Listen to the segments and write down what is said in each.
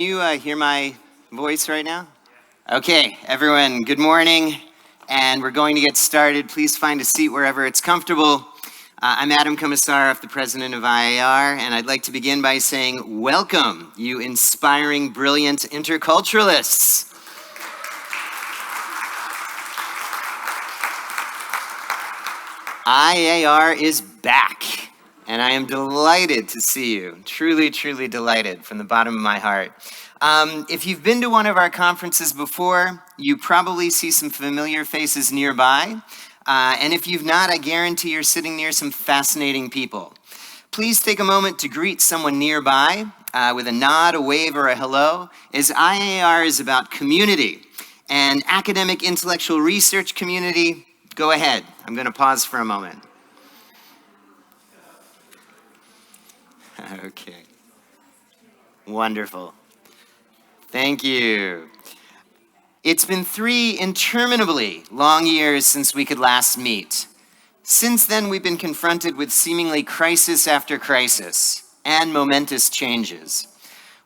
You hear my voice right now? Okay, everyone, good morning, and we're going to get started. Please find a seat wherever it's comfortable. I'm Adam Komisarov, the president of IAIR, and I'd like to begin by saying welcome, you inspiring, brilliant interculturalists. IAIR is back, and I am delighted to see you. Truly, truly delighted from the bottom of my heart. If you've been to one of our conferences before, you probably see some familiar faces nearby. And if you've not, I guarantee you're sitting near some fascinating people. Please take a moment to greet someone nearby with a nod, a wave, or a hello, as IAIR is about community and academic intellectual research community. Go ahead. I'm going to pause for a moment. Okay. Wonderful. Thank you. It's been 3 interminably long years since we could last meet. Since then, we've been confronted with seemingly crisis after crisis and momentous changes.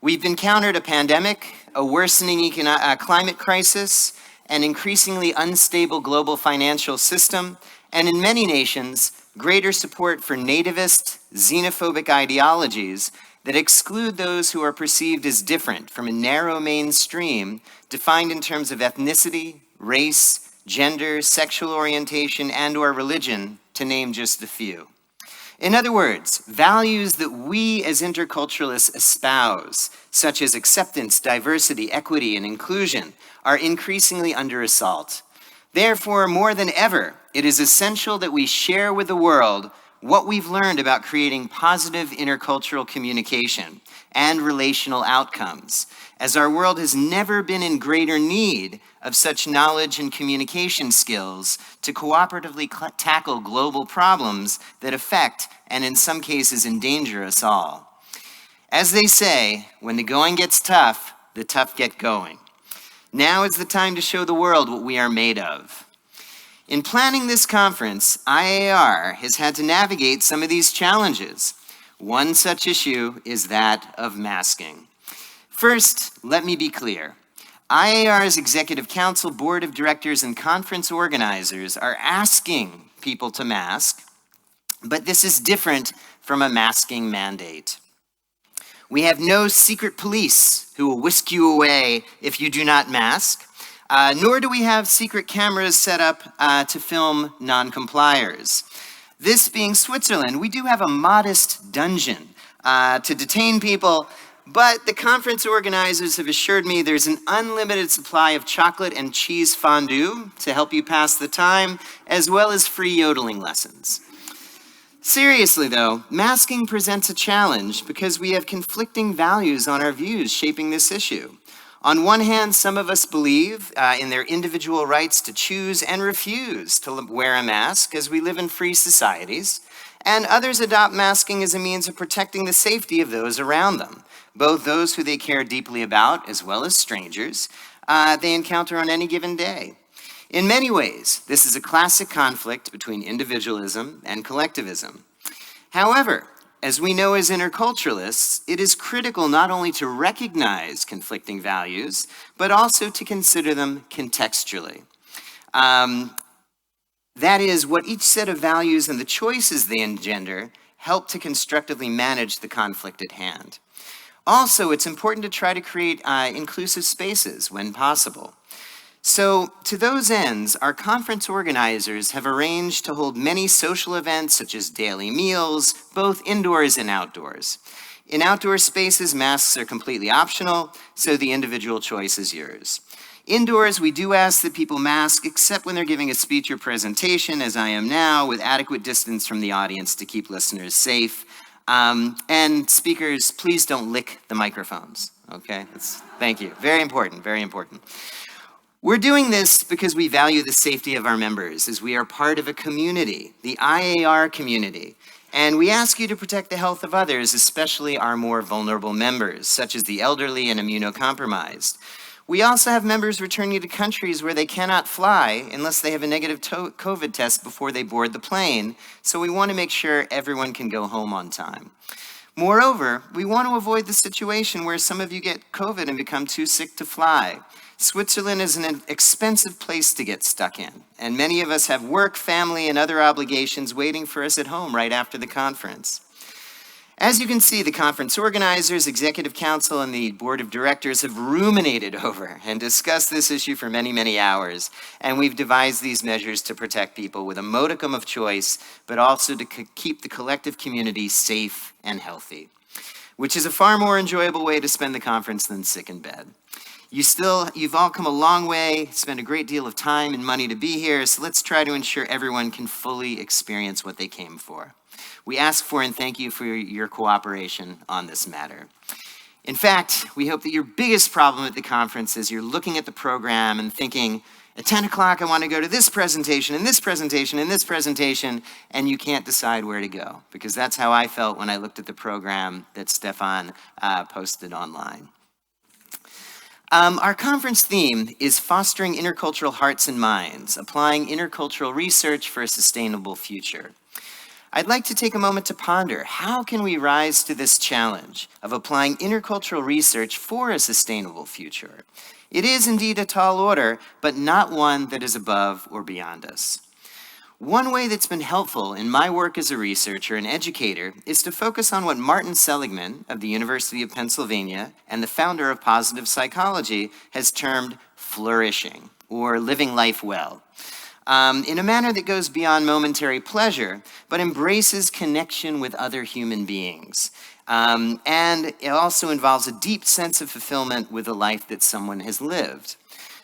We've encountered a pandemic, a worsening climate crisis, an increasingly unstable global financial system, and in many nations, greater support for nativist, xenophobic ideologies that exclude those who are perceived as different from a narrow mainstream defined in terms of ethnicity, race, gender, sexual orientation, and/or religion, to name just a few. In other words, values that we as interculturalists espouse, such as acceptance, diversity, equity, and inclusion, are increasingly under assault. Therefore, more than ever, it is essential that we share with the world what we've learned about creating positive intercultural communication and relational outcomes, as our world has never been in greater need of such knowledge and communication skills to cooperatively tackle global problems that affect and in some cases endanger us all. As they say, when the going gets tough, the tough get going. Now is the time to show the world what we are made of. In planning this conference, IAIR has had to navigate some of these challenges. One such issue is that of masking. First, let me be clear. IAIR's Executive Council, Board of Directors, and conference organizers are asking people to mask, but this is different from a masking mandate. We have no secret police who will whisk you away if you do not mask, nor do we have secret cameras set up to film non-compliers. This being Switzerland, we do have a modest dungeon to detain people, but the conference organizers have assured me there's an unlimited supply of chocolate and cheese fondue to help you pass the time, as well as free yodeling lessons. Seriously though, masking presents a challenge because we have conflicting values on our views shaping this issue. On one hand, some of us believe in their individual rights to choose and refuse to wear a mask as we live in free societies, and others adopt masking as a means of protecting the safety of those around them, both those who they care deeply about as well as strangers they encounter on any given day. In many ways, this is a classic conflict between individualism and collectivism. However, as we know as interculturalists, it is critical not only to recognize conflicting values, but also to consider them contextually. That is, what each set of values and the choices they engender help to constructively manage the conflict at hand. Also, it's important to try to create inclusive spaces when possible. So, to those ends, our conference organizers have arranged to hold many social events such as daily meals, both indoors and outdoors. In outdoor spaces, masks are completely optional, so the individual choice is yours. Indoors, we do ask that people mask except when they're giving a speech or presentation, as I am now, with adequate distance from the audience to keep listeners safe. And speakers, please don't lick the microphones, okay? Thank you. Very important, very important. We're doing this because we value the safety of our members, as we are part of a community, the IAIR community, and we ask you to protect the health of others, especially our more vulnerable members, such as the elderly and immunocompromised. We also have members returning to countries where they cannot fly unless they have a negative COVID test before they board the plane, so we want to make sure everyone can go home on time. Moreover, we want to avoid the situation where some of you get COVID and become too sick to fly. Switzerland is an expensive place to get stuck in, and many of us have work, family, and other obligations waiting for us at home right after the conference. As you can see, the conference organizers, executive council, and the board of directors have ruminated over and discussed this issue for many, many hours. And we've devised these measures to protect people with a modicum of choice, but also to keep the collective community safe and healthy, which is a far more enjoyable way to spend the conference than sick in bed. You've all come a long way, spent a great deal of time and money to be here, so let's try to ensure everyone can fully experience what they came for. We ask for and thank you for your cooperation on this matter. In fact, we hope that your biggest problem at the conference is you're looking at the program and thinking, at 10 o'clock I want to go to this presentation and this presentation and this presentation, and you can't decide where to go, because that's how I felt when I looked at the program that Stefan posted online. Our conference theme is Fostering Intercultural Hearts and Minds, Applying Intercultural Research for a Sustainable Future. I'd like to take a moment to ponder, how can we rise to this challenge of applying intercultural research for a sustainable future? It is indeed a tall order, but not one that is above or beyond us. One way that's been helpful in my work as a researcher and educator is to focus on what Martin Seligman of the University of Pennsylvania and the founder of positive psychology has termed flourishing, or living life well. In a manner that goes beyond momentary pleasure, but embraces connection with other human beings. And it also involves a deep sense of fulfillment with the life that someone has lived.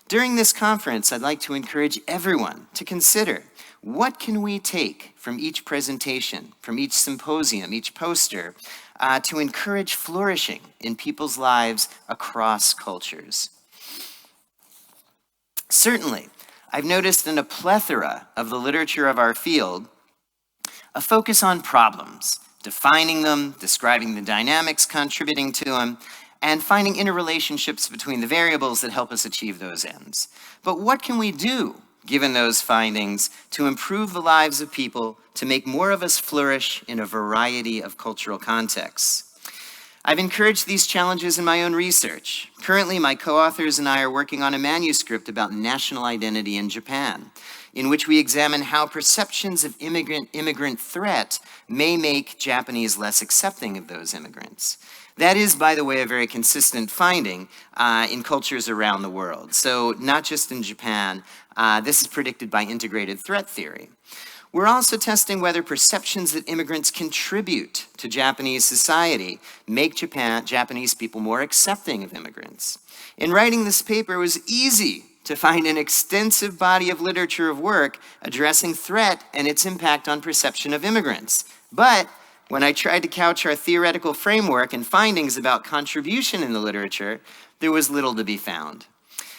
During this conference, I'd like to encourage everyone to consider, what can we take from each presentation, from each symposium, each poster, to encourage flourishing in people's lives across cultures? Certainly, I've noticed in a plethora of the literature of our field, a focus on problems, defining them, describing the dynamics contributing to them, and finding interrelationships between the variables that help us achieve those ends. But what can we do, given those findings, to improve the lives of people, to make more of us flourish in a variety of cultural contexts? I've encouraged these challenges in my own research. Currently, my co-authors and I are working on a manuscript about national identity in Japan, in which we examine how perceptions of immigrant threat may make Japanese less accepting of those immigrants. That is, by the way, a very consistent finding in cultures around the world. So not just in Japan, this is predicted by integrated threat theory. We're also testing whether perceptions that immigrants contribute to Japanese society make Japanese people more accepting of immigrants. In writing this paper, it was easy to find an extensive body of literature of work addressing threat and its impact on perception of immigrants. But when I tried to couch our theoretical framework and findings about contribution in the literature, there was little to be found.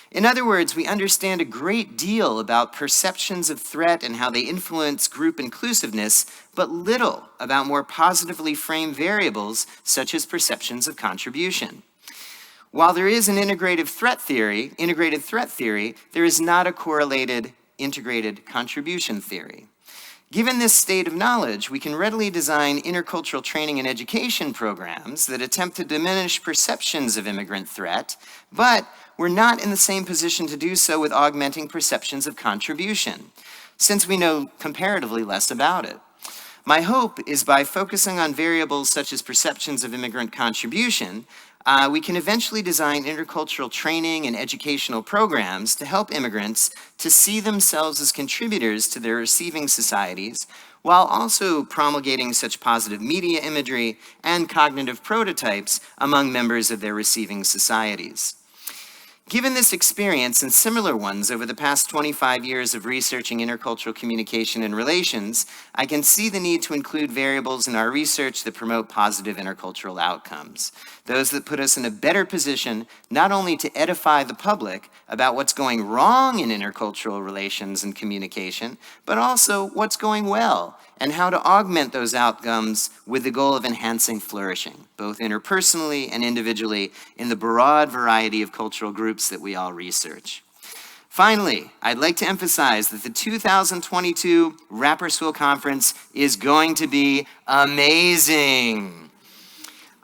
In other words, we understand a great deal about perceptions of threat and how they influence group inclusiveness, but little about more positively framed variables such as perceptions of contribution. While there is an integrated threat theory, there is not a correlated integrated contribution theory. Given this state of knowledge, we can readily design intercultural training and education programs that attempt to diminish perceptions of immigrant threat, but we're not in the same position to do so with augmenting perceptions of contribution, since we know comparatively less about it. My hope is by focusing on variables such as perceptions of immigrant contribution, we can eventually design intercultural training and educational programs to help immigrants to see themselves as contributors to their receiving societies, while also promulgating such positive media imagery and cognitive prototypes among members of their receiving societies. Given this experience and similar ones over the past 25 years of researching intercultural communication and relations, I can see the need to include variables in our research that promote positive intercultural outcomes. Those that put us in a better position not only to edify the public about what's going wrong in intercultural relations and communication, but also what's going well and how to augment those outcomes with the goal of enhancing flourishing, both interpersonally and individually, in the broad variety of cultural groups that we all research. Finally, I'd like to emphasize that the 2022 Rapperswil Conference is going to be amazing.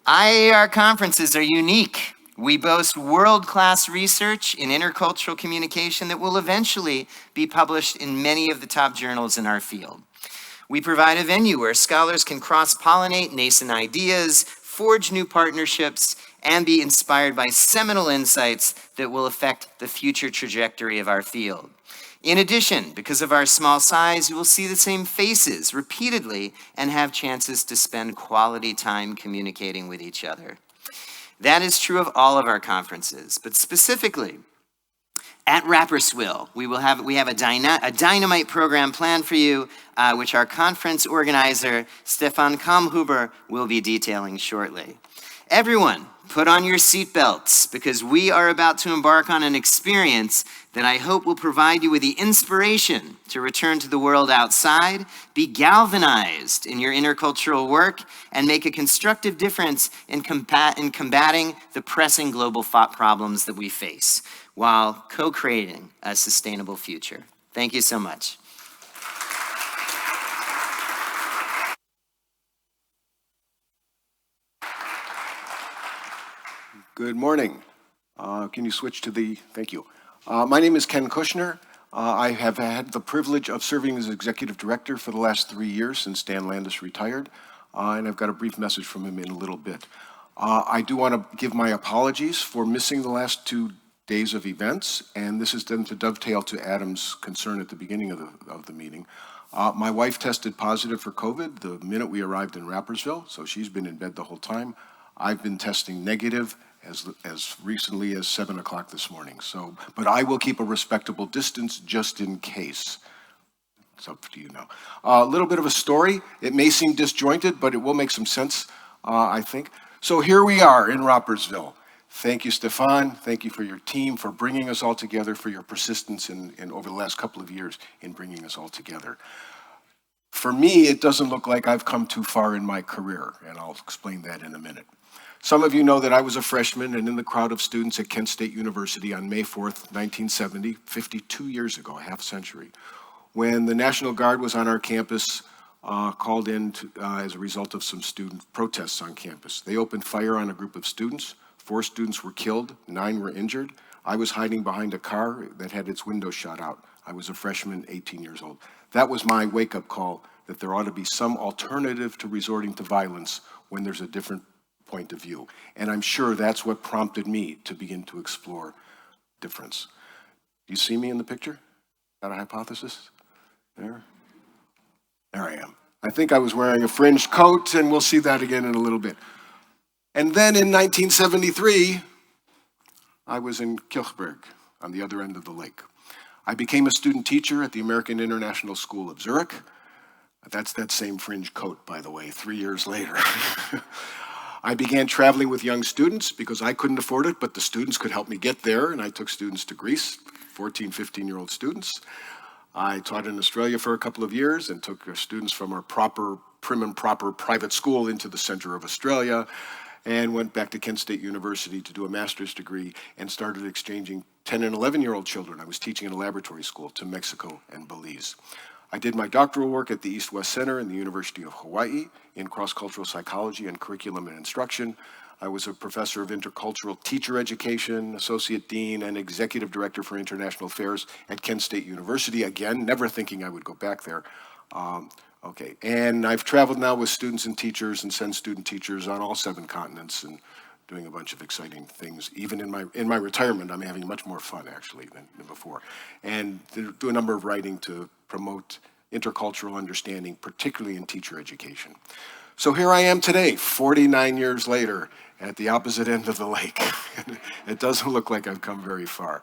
IAIR conferences are unique. We boast world-class research in intercultural communication that will eventually be published in many of the top journals in our field. We provide a venue where scholars can cross-pollinate nascent ideas, forge new partnerships, and be inspired by seminal insights that will affect the future trajectory of our field. In addition, because of our small size, you will see the same faces repeatedly and have chances to spend quality time communicating with each other. That is true of all of our conferences, but specifically, at Rapperswil, we have a dynamite program planned for you, which our conference organizer, Stefan Kamhuber, will be detailing shortly. Everyone, put on your seatbelts, because we are about to embark on an experience that I hope will provide you with the inspiration to return to the world outside, be galvanized in your intercultural work, and make a constructive difference in combating the pressing global problems that we face, while co-creating a sustainable future. Thank you so much. Good morning. Can you switch to the, thank you. My name is Ken Kushner. I have had the privilege of serving as executive director for the last 3 years since Dan Landis retired, and I've got a brief message from him in a little bit. I do want to give my apologies for missing the last 2 days of events, and this is then to dovetail to Adam's concern at the beginning of the meeting. My wife tested positive for COVID the minute we arrived in Rapperswil, so she's been in bed the whole time. I've been testing negative as recently as 7 o'clock this morning. So, but I will keep a respectable distance just in case. It's up to you now. A little bit of a story. It may seem disjointed, but it will make some sense, I think. So here we are in Rapperswil. Thank you, Stefan. Thank you for your team for bringing us all together, for your persistence in over the last couple of years in bringing us all together. For me, it doesn't look like I've come too far in my career, and I'll explain that in a minute. Some of you know that I was a freshman and in the crowd of students at Kent State University on May 4th, 1970, 52 years ago, a half century, when the National Guard was on our campus, called in as a result of some student protests on campus. They opened fire on a group of students. 4 students were killed, 9 were injured. I was hiding behind a car that had its window shot out. I was a freshman, 18 years old. That was my wake-up call that there ought to be some alternative to resorting to violence when there's a different point of view. And I'm sure that's what prompted me to begin to explore difference. Do you see me in the picture? Is that a hypothesis? There I am. I think I was wearing a fringed coat, and we'll see that again in a little bit. And then in 1973, I was in Kilchberg on the other end of the lake. I became a student teacher at the American International School of Zurich. That's that same fringe coat, by the way, 3 years later. I began traveling with young students because I couldn't afford it, but the students could help me get there, and I took students to Greece, 14, 15-year-old students. I taught in Australia for a couple of years and took students from our prim and proper private school into the center of Australia, and went back to Kent State University to do a master's degree and started exchanging 10 and 11-year-old children. I was teaching in a laboratory school to Mexico and Belize. I did my doctoral work at the East-West Center in the University of Hawaii in cross-cultural psychology and curriculum and instruction. I was a professor of intercultural teacher education, associate dean, and executive director for international affairs at Kent State University. Again, never thinking I would go back there. Okay, and I've traveled now with students and teachers and send student teachers on all 7 continents and doing a bunch of exciting things. Even in my retirement, I'm having much more fun actually than before. And do a number of writing to promote intercultural understanding, particularly in teacher education. So here I am today, 49 years later, at the opposite end of the lake. It doesn't look like I've come very far.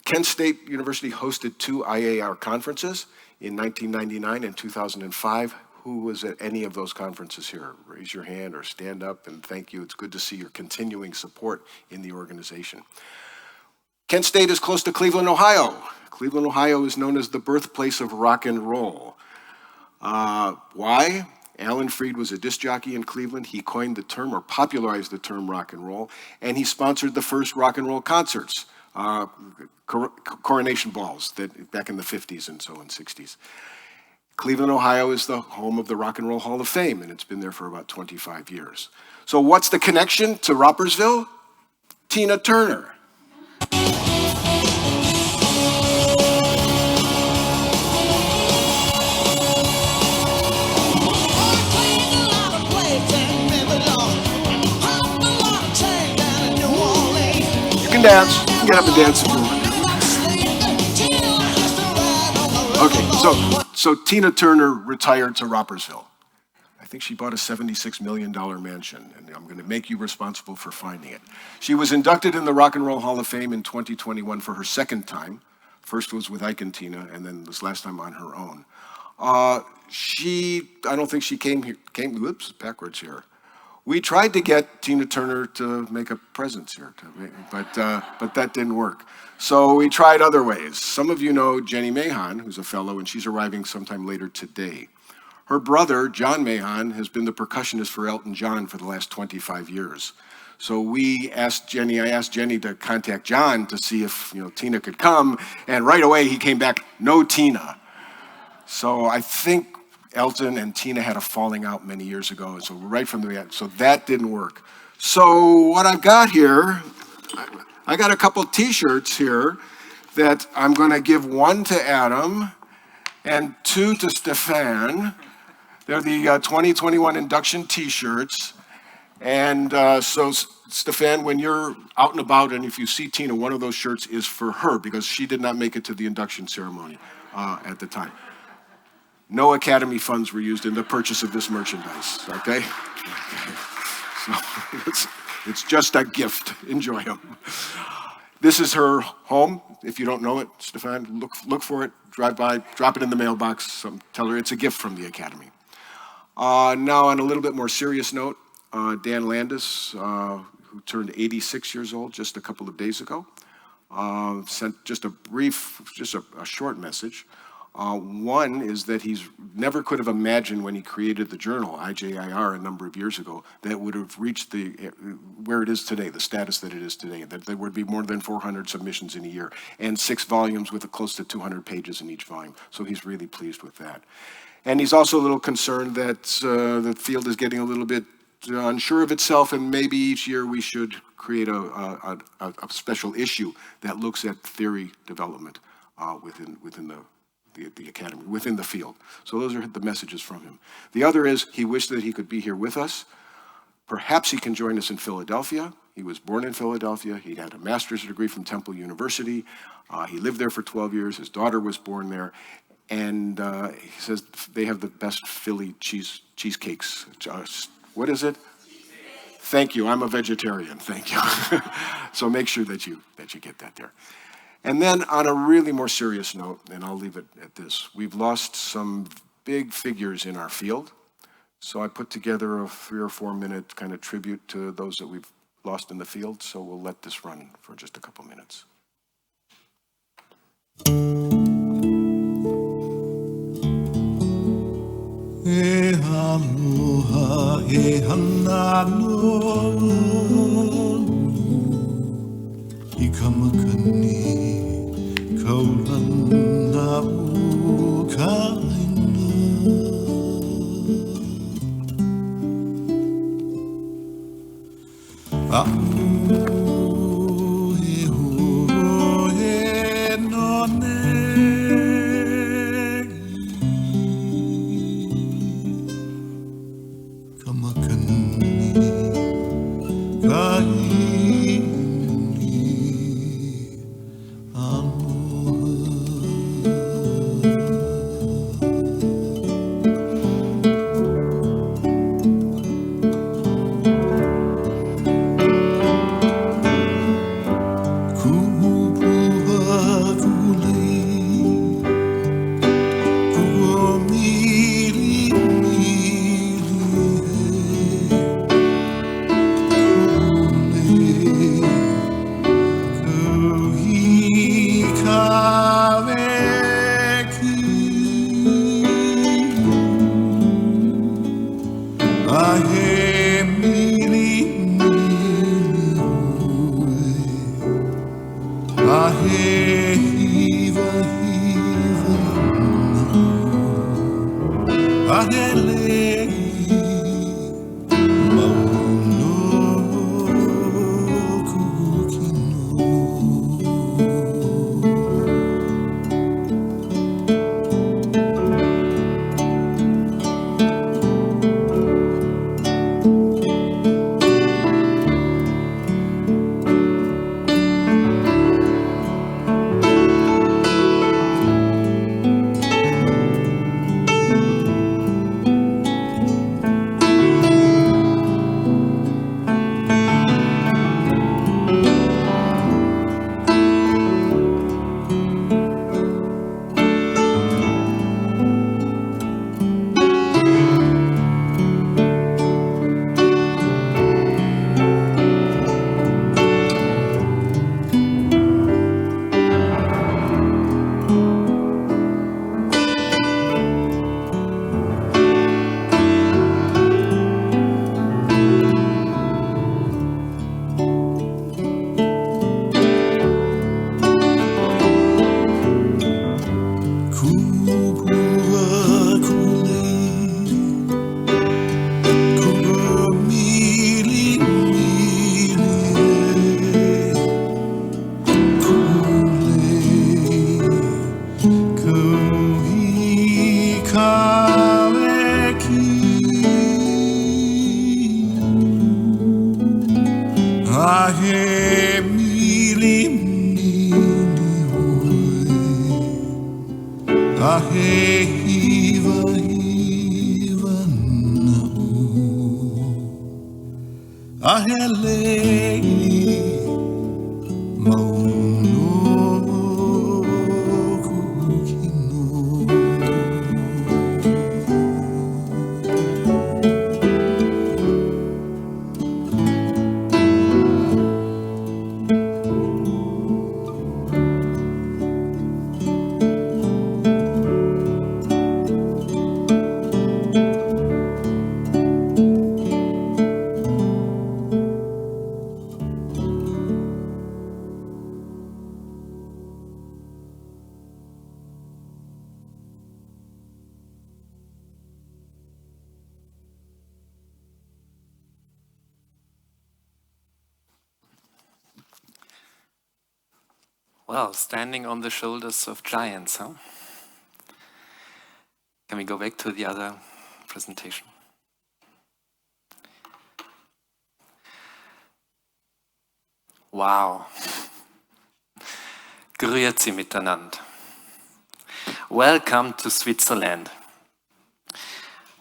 Kent State University hosted 2 IAIR conferences in 1999 and 2005. Who was at any of those conferences here? Raise your hand or stand up, and thank you. It's good to see your continuing support in the organization. Kent State is close to Cleveland, Ohio. Cleveland, Ohio is known as the birthplace of rock and roll. Why? Alan Freed was a disc jockey in Cleveland. He coined the term, or popularized the term, rock and roll, and he sponsored the first rock and roll concerts, coronation balls that back in the 50s and so in 60s. Cleveland, Ohio is the home of the Rock and Roll Hall of Fame, and it's been there for about 25 years. So what's the connection to Ropersville? Tina Turner. You can dance. You can get up and dance if you want. Okay, so Tina Turner retired to Ropersville. I think she bought a $76 million mansion, and I'm going to make you responsible for finding it. She was inducted in the Rock and Roll Hall of Fame in 2021 for her second time. First was with Ike and Tina, and then this last time on her own. I don't think she whoops, backwards here. We tried to get Tina Turner to make a presence here, but that didn't work. So we tried other ways. Some of you know Jenny Mahon, who's a fellow, and she's arriving sometime later today. Her brother, John Mahon, has been the percussionist for Elton John for the last 25 years. So I asked Jenny to contact John to see if Tina could come, and right away he came back, no Tina. So I think Elton and Tina had a falling out many years ago, and so right from the end, so that didn't work. So what I've got here, I got a couple T-shirts here that I'm going to give one to Adam and two to Stefan. They're the 2021 induction T-shirts. And so, Stefan, when you're out and about and if you see Tina, one of those shirts is for her because she did not make it to the induction ceremony at the time. No Academy funds were used in the purchase of this merchandise, okay? So it's just a gift. Enjoy them. This is her home. If you don't know it, Stefan, look for it, drive by, drop it in the mailbox, tell her it's a gift from the Academy. Now, on a little bit more serious note, Dan Landis, who turned 86 years old just a couple of days ago, sent just a short message. One is that he's never could have imagined when he created the journal, IAIR, a number of years ago, that it would have reached where it is today, the status that it is today, that there would be more than 400 submissions in a year, and 6 volumes with close to 200 pages in each volume. So he's really pleased with that. And he's also a little concerned that the field is getting a little bit unsure of itself, and maybe each year we should create a special issue that looks at theory development within the Academy, within the field. So those are the messages from him. The other is he wished that he could be here with us. Perhaps he can join us in Philadelphia. He was born in Philadelphia. He had a master's degree from Temple University. He lived there for 12 years. His daughter was born there. And he says they have the best Philly cheesecakes. What is it? Thank you. I'm a vegetarian. Thank you. So make sure that you get that there. And then on a really more serious note, and I'll leave it at this, we've lost some big figures in our field. So I put together a 3 or 4 minute kind of tribute to those that we've lost in the field. So we'll let this run for just a couple minutes. Well, standing on the shoulders of giants, huh? Can we go back to the other presentation? Wow. Grüezi miteinander. Welcome to Switzerland.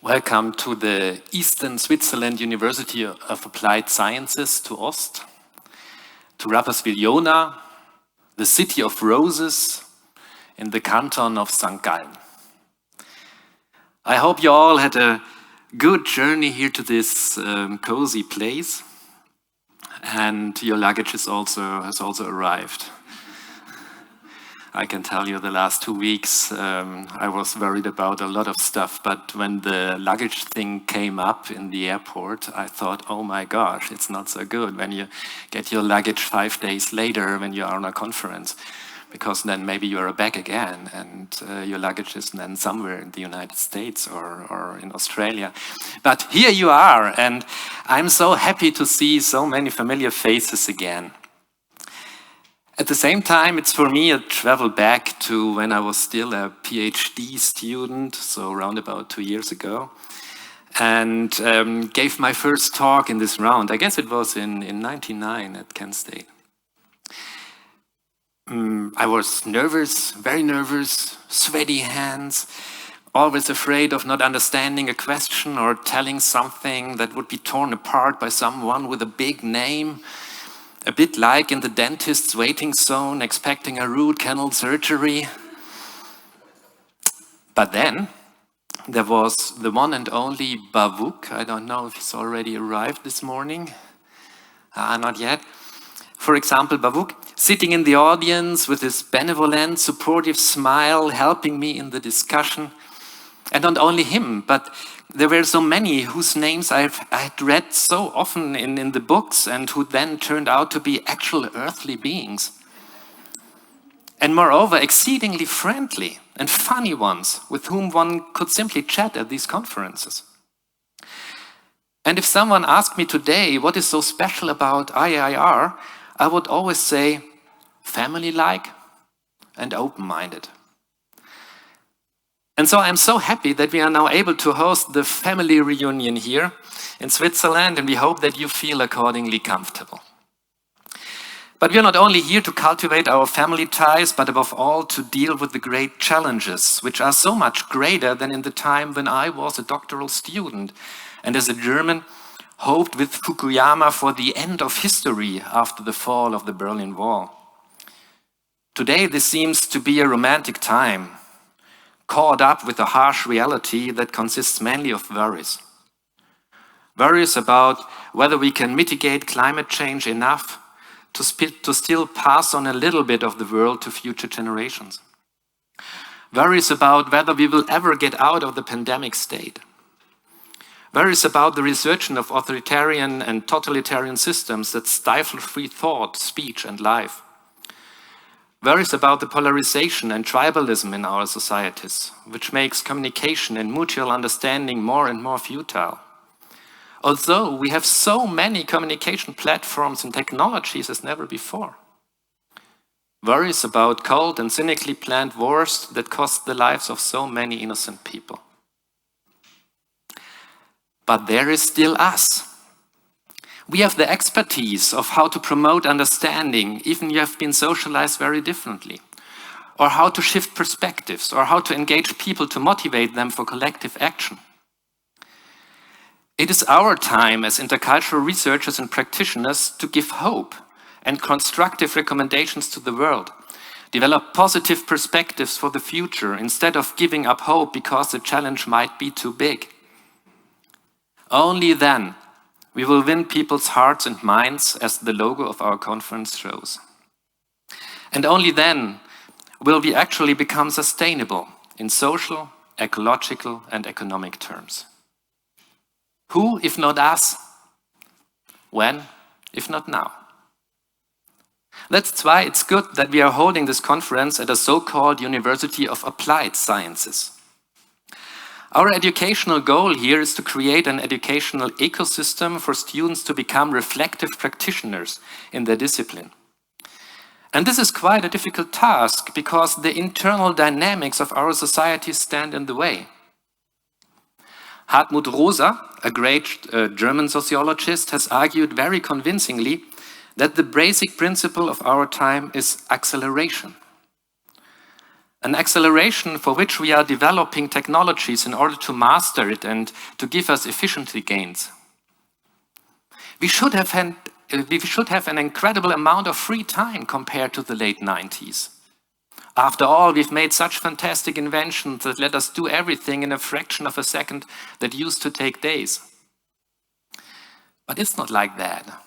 Welcome to the Eastern Switzerland University of Applied Sciences, to Ost, to Rapperswil-Jona, the city of roses in the canton of St. Gallen. I hope you all had a good journey here to this cozy place, and your luggage has also arrived. I can tell you the last 2 weeks I was worried about a lot of stuff, but when the luggage thing came up in the airport, I thought, oh my gosh, it's not so good when you get your luggage 5 days later when you are on a conference, because then maybe you are back again and your luggage is then somewhere in the United States or in Australia. But here you are, and I'm so happy to see so many familiar faces again. At the same time, it's for me a travel back to when I was still a PhD student, so around about 2 years ago, and gave my first talk in this round. I guess it was in 99 at Kent State. I was nervous, very nervous, sweaty hands, always afraid of not understanding a question or telling something that would be torn apart by someone with a big name. A bit like in the dentist's waiting zone, expecting a root canal surgery. But then, there was the one and only Bavuk. I don't know if he's already arrived this morning. Not yet. For example, Bavuk, sitting in the audience with his benevolent, supportive smile, helping me in the discussion. And not only him, but there were so many whose names I had read so often in the books and who then turned out to be actual earthly beings. And moreover, exceedingly friendly and funny ones with whom one could simply chat at these conferences. And if someone asked me today what is so special about IAIR, I would always say family-like and open-minded. And so I'm so happy that we are now able to host the family reunion here in Switzerland, and we hope that you feel accordingly comfortable. But we are not only here to cultivate our family ties, but above all to deal with the great challenges, which are so much greater than in the time when I was a doctoral student, and as a German, hoped with Fukuyama for the end of history after the fall of the Berlin Wall. Today, this seems to be a romantic time, caught up with a harsh reality that consists mainly of worries. Worries about whether we can mitigate climate change enough to still pass on a little bit of the world to future generations. Worries about whether we will ever get out of the pandemic state. Worries about the resurgence of authoritarian and totalitarian systems that stifle free thought, speech, and life. worries about the polarization and tribalism in our societies, which makes communication and mutual understanding more and more futile. Although we have so many communication platforms and technologies as never before. Worries about cold and cynically planned wars that cost the lives of so many innocent people. But there is still us. We have the expertise of how to promote understanding, even if you have been socialized very differently, or how to shift perspectives, or how to engage people to motivate them for collective action. It is our time as intercultural researchers and practitioners to give hope and constructive recommendations to the world, develop positive perspectives for the future instead of giving up hope because the challenge might be too big. Only then we will win people's hearts and minds, as the logo of our conference shows. And only then will we actually become sustainable in social, ecological, and economic terms. Who, if not us? When, if not now? That's why it's good that we are holding this conference at a so-called University of Applied Sciences. Our educational goal here is to create an educational ecosystem for students to become reflective practitioners in their discipline. And this is quite a difficult task because the internal dynamics of our society stand in the way. Hartmut Rosa, a great German sociologist, has argued very convincingly that the basic principle of our time is acceleration. An acceleration for which we are developing technologies in order to master it and to give us efficiency gains. We should have an incredible amount of free time compared to the late 90s. After all, we've made such fantastic inventions that let us do everything in a fraction of a second that used to take days. But it's not like that.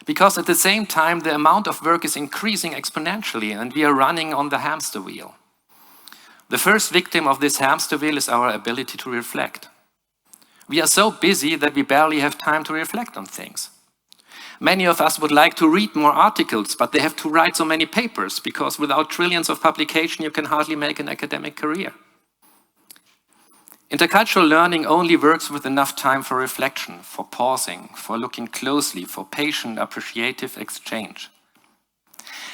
Because at the same time, the amount of work is increasing exponentially and we are running on the hamster wheel. The first victim of this hamster wheel is our ability to reflect. We are so busy that we barely have time to reflect on things. Many of us would like to read more articles, but they have to write so many papers because without trillions of publication, you can hardly make an academic career. Intercultural learning only works with enough time for reflection, for pausing, for looking closely, for patient, appreciative exchange.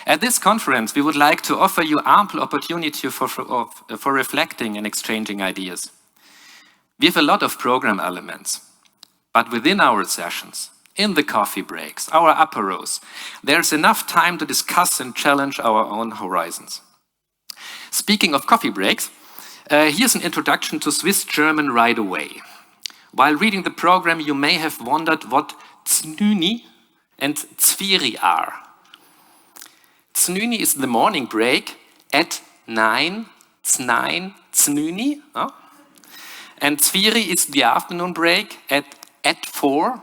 At this conference, we would like to offer you ample opportunity for reflecting and exchanging ideas. We have a lot of program elements, but within our sessions, in the coffee breaks, our aperos, there's enough time to discuss and challenge our own horizons. Speaking of coffee breaks, here's an introduction to Swiss-German right away. While reading the program, you may have wondered what Znüni and Zviri are. Znüni is the morning break at 9, Znüni. And Zviri is the afternoon break at 4,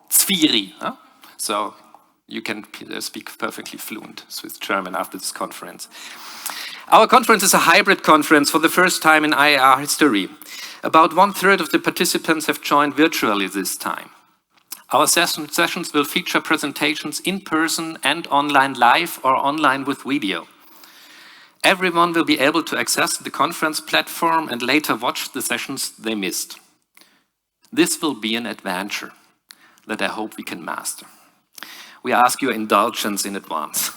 Zviri. So you can speak perfectly fluent Swiss German after this conference. Our conference is a hybrid conference for the first time in IAIR history. About 1/3 of the participants have joined virtually this time. Our sessions will feature presentations in person and online live or online with video. Everyone will be able to access the conference platform and later watch the sessions they missed. This will be an adventure that I hope we can master. We ask your indulgence in advance.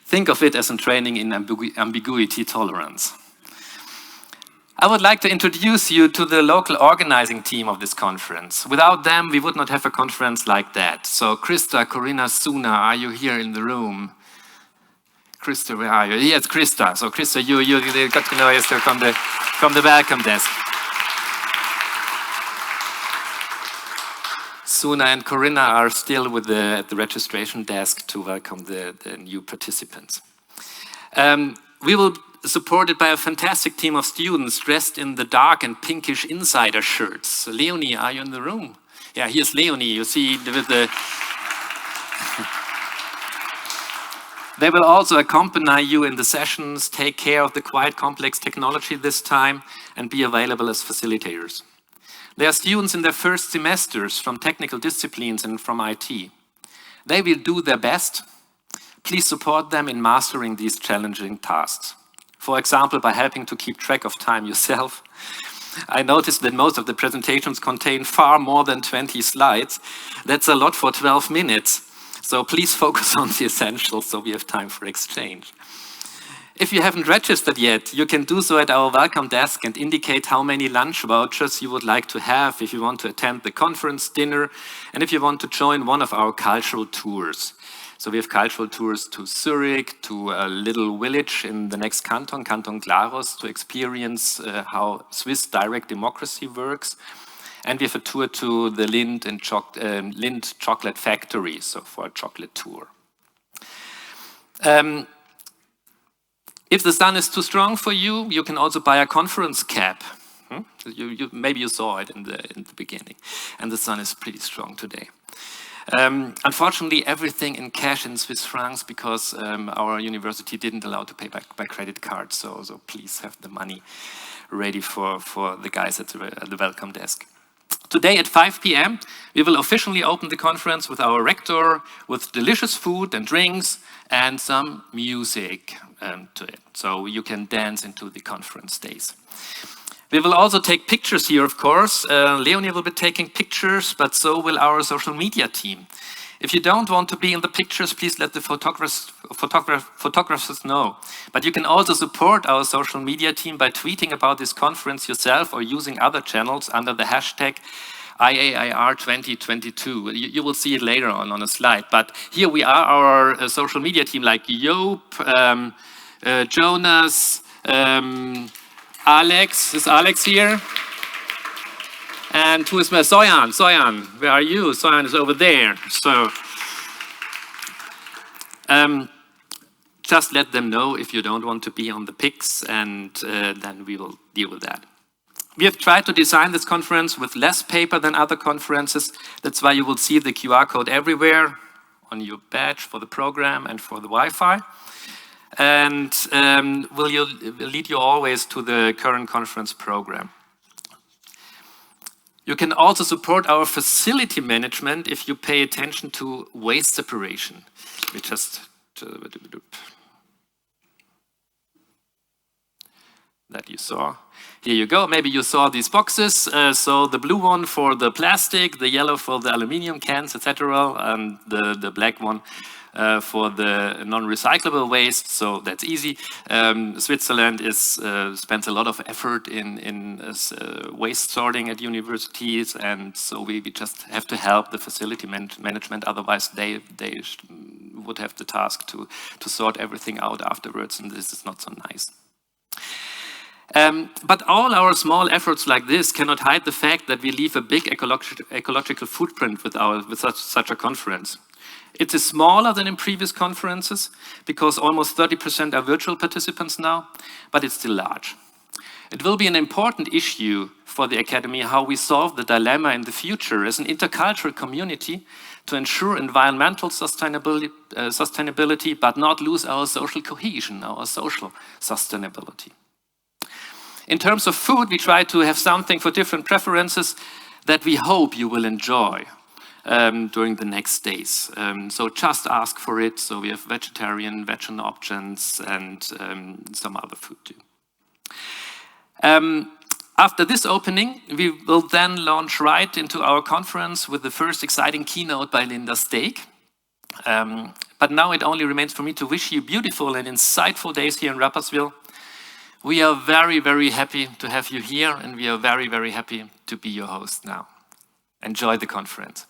Think of it as a training in ambiguity tolerance. I would like to introduce you to the local organizing team of this conference. Without them, we would not have a conference like that. So Krista, Corinna, Suna, are you here in the room? Krista, where are you? Yes, Krista. So Krista, you got to know yesterday from the welcome desk. Suna and Corinna are still at the registration desk to welcome the new participants. We will be supported by a fantastic team of students dressed in the dark and pinkish insider shirts. Leonie, are you in the room? Yeah, here's Leonie. You see with the... They will also accompany you in the sessions, take care of the quite complex technology this time, and be available as facilitators. They are students in their first semesters from technical disciplines and from IT. They will do their best, please support them in mastering these challenging tasks. For example, by helping to keep track of time yourself. I noticed that most of the presentations contain far more than 20 slides. That's a lot for 12 minutes. So please focus on the essentials so we have time for exchange. If you haven't registered yet, you can do so at our welcome desk and indicate how many lunch vouchers you would like to have if you want to attend the conference dinner and if you want to join one of our cultural tours. So we have cultural tours to Zurich, to a little village in the next canton, Canton Glarus, to experience how Swiss direct democracy works. And we have a tour to the Lindt chocolate factory, so for a chocolate tour. If the sun is too strong for you, you can also buy a conference cap. Maybe you saw it in the beginning, and the sun is pretty strong today. Unfortunately, everything in cash in Swiss francs because our university didn't allow to pay by credit card, so please have the money ready for the guys at the welcome desk. Today at 5 p.m., we will officially open the conference with our rector, with delicious food and drinks and some music to it. So you can dance into the conference days. We will also take pictures here, of course. Leonie will be taking pictures, but so will our social media team. If you don't want to be in the pictures, please let the photographers know. But you can also support our social media team by tweeting about this conference yourself or using other channels under the hashtag IAIR 2022. You will see it later on a slide. But here we are, our social media team, like Joop, Jonas, Alex. Is Alex here? And who is my Soyan, where are you? Soyan is over there. So just let them know if you don't want to be on the pics, and then we will deal with that. We have tried to design this conference with less paper than other conferences. That's why you will see the QR code everywhere on your badge for the program and for the Wi-Fi. And will lead you always to the current conference program. You can also support our facility management if you pay attention to waste separation. We just that you saw. Here you go. Maybe you saw these boxes. So the blue one for the plastic, the yellow for the aluminum cans, etc., and the black one for the non-recyclable waste. So that's easy. Switzerland spends a lot of effort in waste sorting at universities, and so we just have to help the facility management. Otherwise, they would have the task to sort everything out afterwards, and this is not so nice. But all our small efforts like this cannot hide the fact that we leave a big ecological footprint with such a conference. It is smaller than in previous conferences because almost 30% are virtual participants now, but it's still large. It will be an important issue for the Academy how we solve the dilemma in the future as an intercultural community to ensure environmental sustainability, but not lose our social cohesion, our social sustainability. In terms of food, we try to have something for different preferences that we hope you will enjoy during the next days. So just ask for it. So we have vegetarian, vegan options, and some other food too. After this opening, we will then launch right into our conference with the first exciting keynote by Linda Steak. But now it only remains for me to wish you beautiful and insightful days here in Rapperswil. We are very, very happy to have you here, and we are very, very happy to be your host now. Enjoy the conference.